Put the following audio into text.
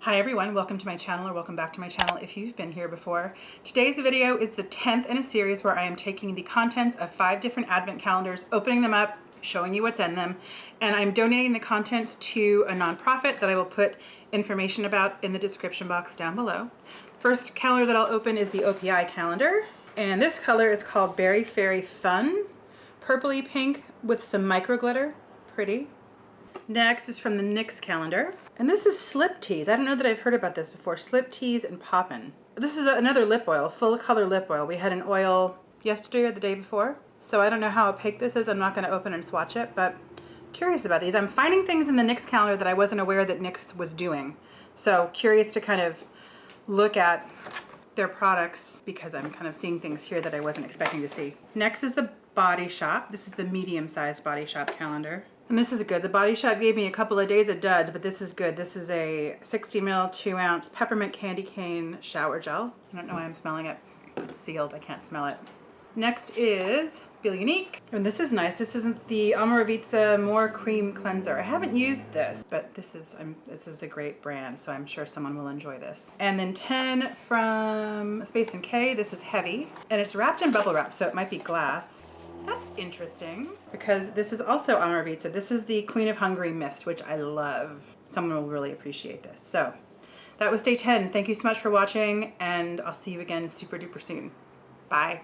Hi everyone, welcome to my channel, or welcome back to my channel if you've been here before. Today's video is the 10th in a series where I am taking the contents of 5 different advent calendars, opening them up, showing you what's in them, and I'm donating the contents to a nonprofit that I will put information about in the description box down below. First calendar that I'll open is the OPI calendar, and this color is called Berry Fairy Fun, purpley pink with some micro glitter, pretty. Next is from the NYX calendar, and this is Slip Tease. I don't know that I've heard about this before. Slip Tease and Poppin'. This is another lip oil, full color lip oil. We had an oil yesterday or the day before, so I don't know how opaque this is. I'm not going to open and swatch it, but curious about these. I'm finding things in the NYX calendar that I wasn't aware that NYX was doing, so curious to kind of look at their products because I'm kind of seeing things here that I wasn't expecting to see. Next is the Body Shop. This is the medium-sized Body Shop calendar. And this is good. The Body Shop gave me a couple of days of duds, but this is good. This is a 60 ml, 2 ounce peppermint candy cane shower gel. I don't know why I'm smelling it. It's sealed, I can't smell it. Next is Feel Unique. And this is nice. This isn't the Amoravitza More Cream Cleanser. I haven't used this, but this is a great brand, so I'm sure someone will enjoy this. And then 10 from Space & K. This is heavy, and it's wrapped in bubble wrap, so it might be glass. That's interesting because this is also Amoravitza. This is the Queen of Hungary Mist, which I love. Someone will really appreciate this. So that was day 10. Thank you so much for watching, and I'll see you again super duper soon. Bye.